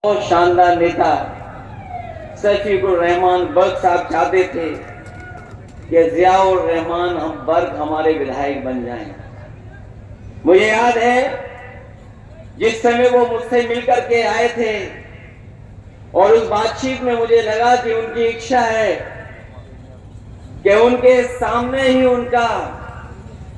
बहुत शानदार नेता शफीकुर रहमान बर्क साहब चाहते थे कि जियाउर रहमान हम बर्क हमारे विधायक बन जाएं। मुझे याद है जिस समय वो मुझसे मिलकर के आए थे और उस बातचीत में मुझे लगा कि उनकी इच्छा है कि उनके सामने ही उनका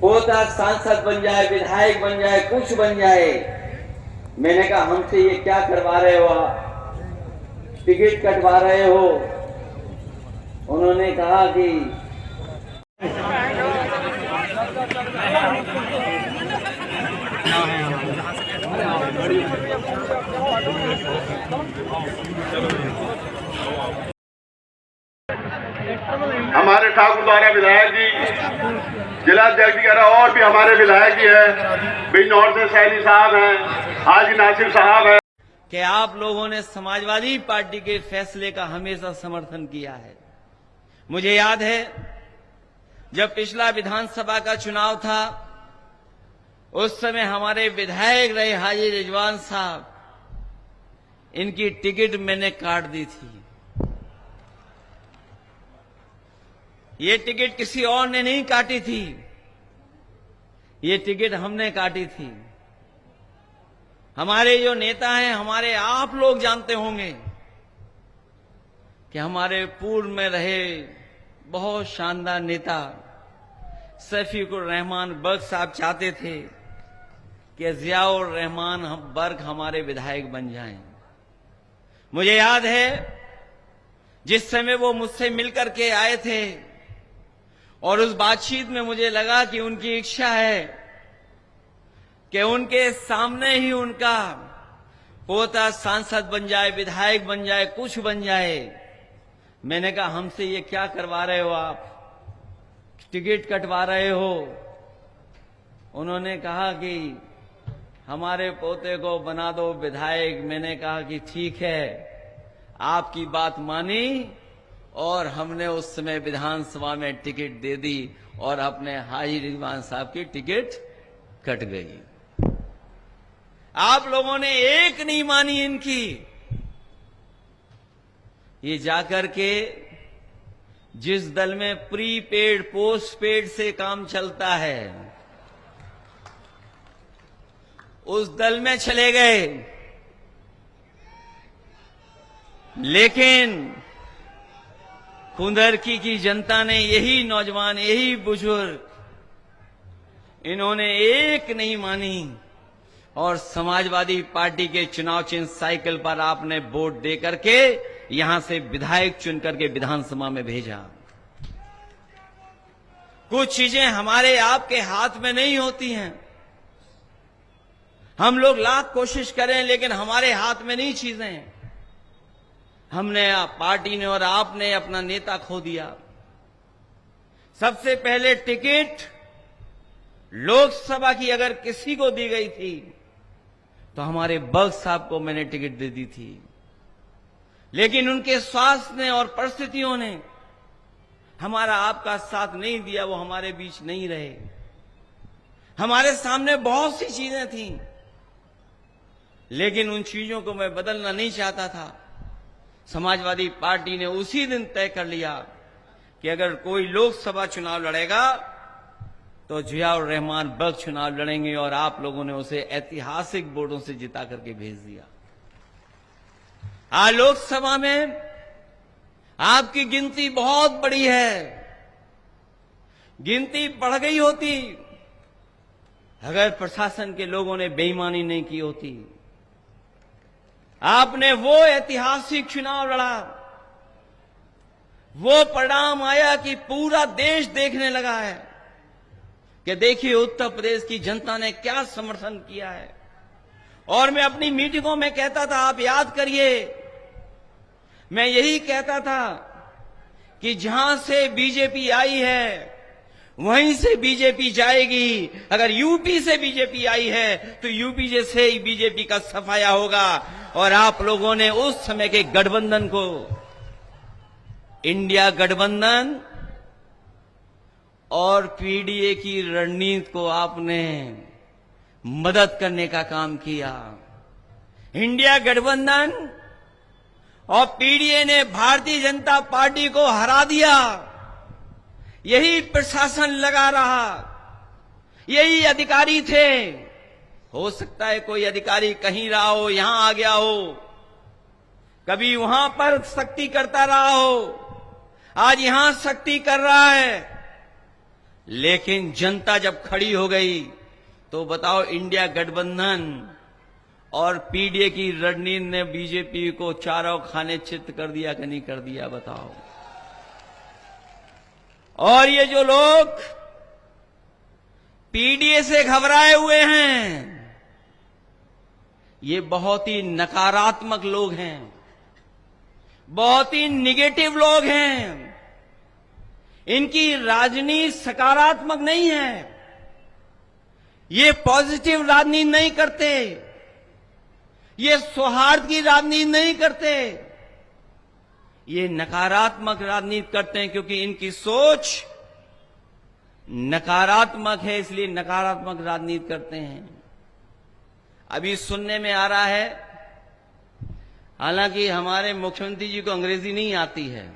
पोता सांसद बन जाए, विधायक बन जाए, कुछ बन जाए। मैंने कहा हमसे ये क्या करवा रहे हो आप, टिकट कटवा रहे हो। उन्होंने कहा कि हमारे ठाकुर द्वारा विधायक जी, जिला अध्यक्ष वगैरह और भी हमारे विधायक जी हैं, बिजनौर से सैनी साहब हैं, हाजी नासिर साहब हैं कि आप लोगों ने समाजवादी पार्टी के फैसले का हमेशा समर्थन किया है। मुझे याद है जब पिछला विधानसभा का चुनाव था, उस समय हमारे विधायक रहे हाजी रिजवान साहब, इनकी टिकट मैंने काट दी थी। ये टिकट किसी और ने नहीं काटी थी, ये टिकट हमने काटी थी। हमारे जो नेता हैं, हमारे आप लोग जानते होंगे कि हमारे पूर्व में रहे बहुत शानदार नेता शफीकुर रहमान बर्क साहब चाहते थे कि जियाउर रहमान हम बर्क हमारे विधायक बन जाएं। मुझे याद है जिस समय वो मुझसे मिलकर के आए थे और उस बातचीत में मुझे लगा कि उनकी इच्छा है कि उनके सामने ही उनका पोता सांसद बन जाए, विधायक बन जाए, कुछ बन जाए। मैंने कहा हमसे ये क्या करवा रहे हो आप, टिकट कटवा रहे हो। उन्होंने कहा कि हमारे पोते को बना दो विधायक। मैंने कहा कि ठीक है, आपकी बात मानी और हमने उस समय विधानसभा में टिकट दे दी और अपने हाजी रिजवान साहब की टिकट कट गई। आप लोगों ने एक नहीं मानी इनकी। ये जाकर के जिस दल में प्रीपेड पोस्टपेड से काम चलता है, उस दल में चले गए। लेकिन कुंदरकी की जनता ने, यही नौजवान, यही बुजुर्ग, इन्होंने एक नहीं मानी और समाजवादी पार्टी के चुनाव चिन्ह साइकिल पर आपने वोट दे करके यहां से विधायक चुन करके विधानसभा में भेजा। कुछ चीजें हमारे आपके हाथ में नहीं होती हैं। हम लोग लाख कोशिश करें लेकिन हमारे हाथ में नहीं चीजें। हमने, पार्टी ने और आपने अपना नेता खो दिया। सबसे पहले टिकट लोकसभा की अगर किसी को दी गई थी तो हमारे बर्क साहब को मैंने टिकट दे दी थी। लेकिन उनके स्वास्थ्य ने और परिस्थितियों ने हमारा आपका साथ नहीं दिया, वो हमारे बीच नहीं रहे। हमारे सामने बहुत सी चीजें थीं, लेकिन उन चीजों को मैं बदलना नहीं चाहता था। समाजवादी पार्टी ने उसी दिन तय कर लिया कि अगर कोई लोकसभा चुनाव लड़ेगा तो जियाउर रहमान बर्क चुनाव लड़ेंगे और आप लोगों ने उसे ऐतिहासिक वोटों से जिता करके भेज दिया। आज लोकसभा में आपकी गिनती बहुत बड़ी है। गिनती बढ़ गई होती अगर प्रशासन के लोगों ने बेईमानी नहीं की होती। आपने वो ऐतिहासिक चुनाव लड़ा, वो परिणाम आया कि पूरा देश देखने लगा है कि देखिए उत्तर प्रदेश की जनता ने क्या समर्थन किया है। और मैं अपनी मीटिंगों में कहता था, आप याद करिए, मैं यही कहता था कि जहां से बीजेपी आई है वहीं से बीजेपी जाएगी। अगर यूपी से बीजेपी आई है तो यूपी से ही बीजेपी का सफाया होगा। और आप लोगों ने उस समय के गठबंधन को, इंडिया गठबंधन और पीडीए की रणनीति को आपने मदद करने का काम किया। इंडिया गठबंधन और पीडीए ने भारतीय जनता पार्टी को हरा दिया। यही प्रशासन लगा रहा, यही अधिकारी थे। हो सकता है कोई अधिकारी कहीं रहा हो, यहां आ गया हो, कभी वहां पर सख्ती करता रहा हो, आज यहां सख्ती कर रहा है। लेकिन जनता जब खड़ी हो गई तो बताओ, इंडिया गठबंधन और पीडीए की रणनीति ने बीजेपी को चारों खाने चित कर दिया कि नहीं कर दिया, बताओ। और ये जो लोग पीडीए से घबराए हुए हैं, ये बहुत ही नकारात्मक लोग हैं, बहुत ही निगेटिव लोग हैं। इनकी राजनीति सकारात्मक नहीं है, ये पॉजिटिव राजनीति नहीं करते, ये सौहार्द की राजनीति नहीं करते, ये नकारात्मक राजनीति करते हैं, क्योंकि इनकी सोच नकारात्मक है, इसलिए नकारात्मक राजनीति करते हैं। अभी सुनने में आ रहा है, हालांकि हमारे मुख्यमंत्री जी को अंग्रेजी नहीं आती है,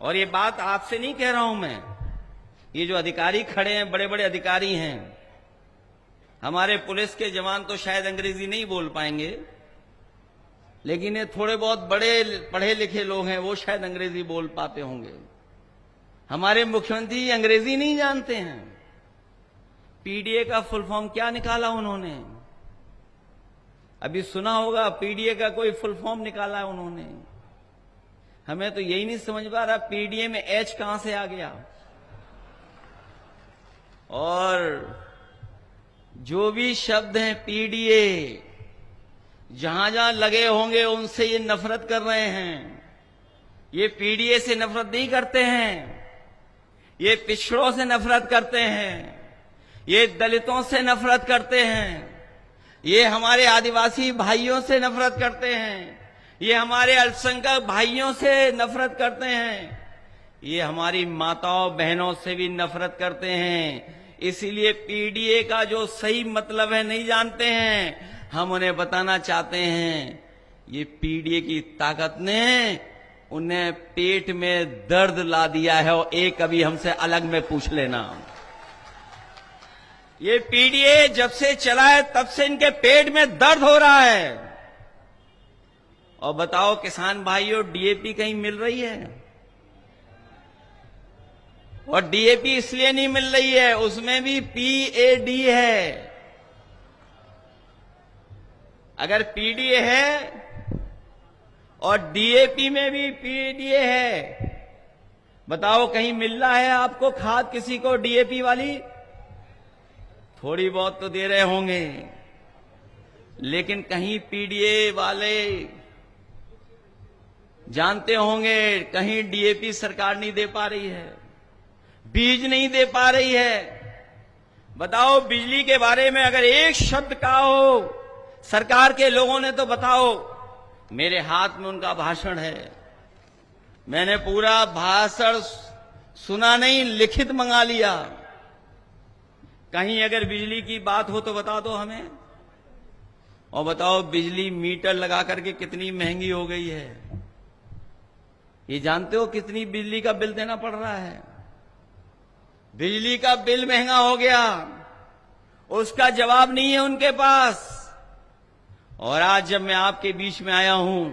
और ये बात आपसे नहीं कह रहा हूं मैं, ये जो अधिकारी खड़े हैं, बड़े बड़े अधिकारी हैं, हमारे पुलिस के जवान तो शायद अंग्रेजी नहीं बोल पाएंगे, लेकिन ये थोड़े बहुत बड़े पढ़े लिखे लोग हैं, वो शायद अंग्रेजी बोल पाते होंगे। हमारे मुख्यमंत्री अंग्रेजी नहीं जानते हैं। पीडीए का फुल फॉर्म क्या निकाला उन्होंने? अभी सुना होगा, पीडीए का कोई फुल फॉर्म निकाला उन्होंने। हमें तो यही नहीं समझ पा रहा, पीडीए में एच कहां से आ गया। और जो भी शब्द हैं पीडीए, जहां जहां लगे होंगे उनसे ये नफरत कर रहे हैं। ये पीडीए से नफरत नहीं करते हैं, ये पिछड़ों से नफरत करते हैं, ये दलितों से नफरत करते हैं, ये हमारे आदिवासी भाइयों से नफरत करते हैं, ये हमारे अल्पसंख्यक भाइयों से नफरत करते हैं, ये हमारी माताओं बहनों से भी नफरत करते हैं। इसीलिए पीडीए का जो सही मतलब है नहीं जानते हैं। हम उन्हें बताना चाहते हैं, ये पीडीए की ताकत ने उन्हें पेट में दर्द ला दिया है, और एक कभी हमसे अलग में पूछ लेना। ये पीडीए जब से चला है तब से इनके पेट में दर्द हो रहा है। और बताओ किसान भाइयों, डीएपी कहीं मिल रही है? और डीएपी इसलिए नहीं मिल रही है, उसमें भी पीएडी है। अगर पीडीए है और डीएपी में भी पीडीए है, बताओ कहीं मिल रहा है आपको खाद किसी को डीएपी वाली? थोड़ी बहुत तो दे रहे होंगे, लेकिन कहीं पीडीए वाले जानते होंगे, कहीं डीएपी सरकार नहीं दे पा रही है, बीज नहीं दे पा रही है। बताओ, बिजली के बारे में अगर एक शब्द कहा हो सरकार के लोगों ने तो बताओ। मेरे हाथ में उनका भाषण है, मैंने पूरा भाषण सुना नहीं, लिखित मंगा लिया। कहीं अगर बिजली की बात हो तो बता दो हमें। और बताओ, बिजली मीटर लगा करके कितनी महंगी हो गई है। ये जानते हो कितनी बिजली का बिल देना पड़ रहा है? बिजली का बिल महंगा हो गया, उसका जवाब नहीं है उनके पास। और आज जब मैं आपके बीच में आया हूं,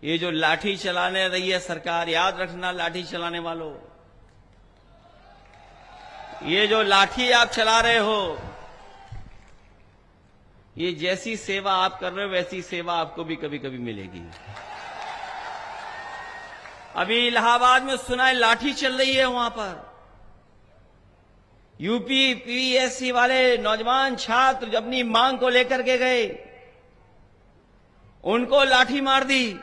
ये जो लाठी चलाने रही है सरकार, याद रखना लाठी चलाने वालों, ये जो लाठी आप चला रहे हो, ये जैसी सेवा आप कर रहे हो वैसी सेवा आपको भी कभी कभी मिलेगी। अभी इलाहाबाद में सुना है लाठी चल रही है, वहां पर यूपी पीएससी वाले नौजवान छात्र अपनी मांग को लेकर के गए, उनको लाठी मार दी।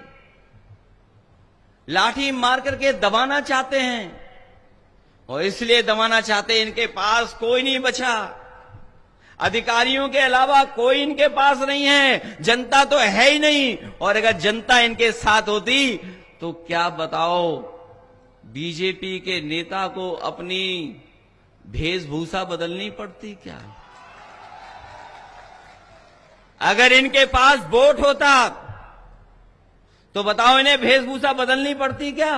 लाठी मार करके दबाना चाहते हैं, और इसलिए दबाना चाहते हैं, इनके पास कोई नहीं बचा। अधिकारियों के अलावा कोई इनके पास नहीं है, जनता तो है ही नहीं। और अगर जनता इनके साथ होती तो क्या बताओ, बीजेपी के नेता को अपनी वेशभूषा बदलनी पड़ती क्या? अगर इनके पास वोट होता तो बताओ इन्हें वेशभूषा बदलनी पड़ती क्या?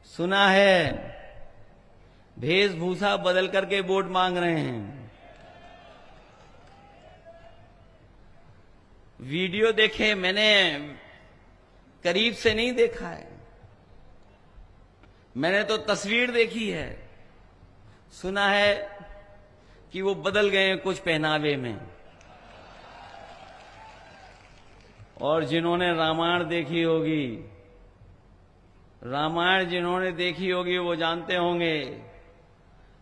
सुना है वेशभूषा बदल करके वोट मांग रहे हैं। वीडियो देखे, मैंने करीब से नहीं देखा है, मैंने तो तस्वीर देखी है। सुना है कि वो बदल गए हैं कुछ पहनावे में। और जिन्होंने रामायण देखी होगी, रामायण जिन्होंने देखी होगी वो जानते होंगे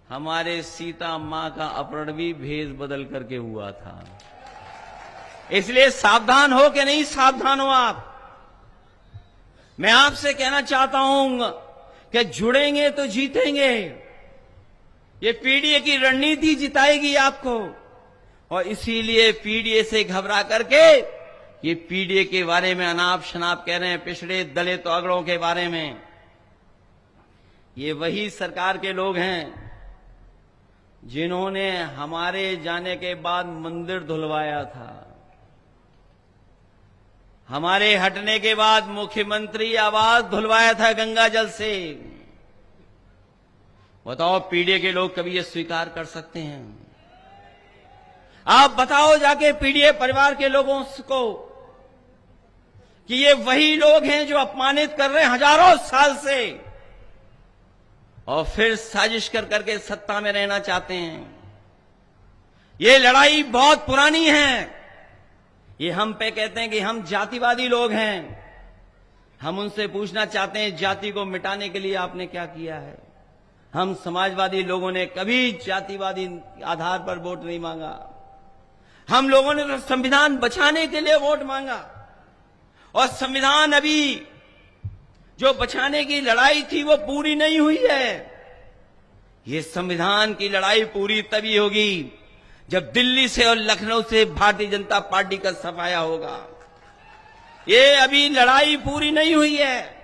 हमारे सीता मां का अपहरण भी भेष बदल करके हुआ था। इसलिए सावधान हो कि नहीं सावधान हो आप? मैं आपसे कहना चाहता हूं कि जुड़ेंगे तो जीतेंगे। ये पीडीए की रणनीति जिताएगी आपको, और इसीलिए पीडीए से घबरा करके ये पीडीए के बारे में अनाप शनाप कह रहे हैं, पिछड़े दलित अगड़ों के बारे में। ये वही सरकार के लोग हैं जिन्होंने हमारे जाने के बाद मंदिर धुलवाया था, हमारे हटने के बाद मुख्यमंत्री आवास धुलवाया था गंगा जल से। बताओ पीडीए के लोग कभी ये स्वीकार कर सकते हैं? आप बताओ जाके पीडीए परिवार के लोगों को कि ये वही लोग हैं जो अपमानित कर रहे हैं हजारों साल से, और फिर साजिश कर करके सत्ता में रहना चाहते हैं। ये लड़ाई बहुत पुरानी है। ये हम पे कहते हैं कि हम जातिवादी लोग हैं। हम उनसे पूछना चाहते हैं जाति को मिटाने के लिए आपने क्या किया है? हम समाजवादी लोगों ने कभी जातिवादी आधार पर वोट नहीं मांगा। हम लोगों ने तो संविधान बचाने के लिए वोट मांगा, और संविधान अभी जो बचाने की लड़ाई थी वो पूरी नहीं हुई है। ये संविधान की लड़ाई पूरी तभी होगी जब दिल्ली से और लखनऊ से भारतीय जनता पार्टी का सफाया होगा। ये अभी लड़ाई पूरी नहीं हुई है।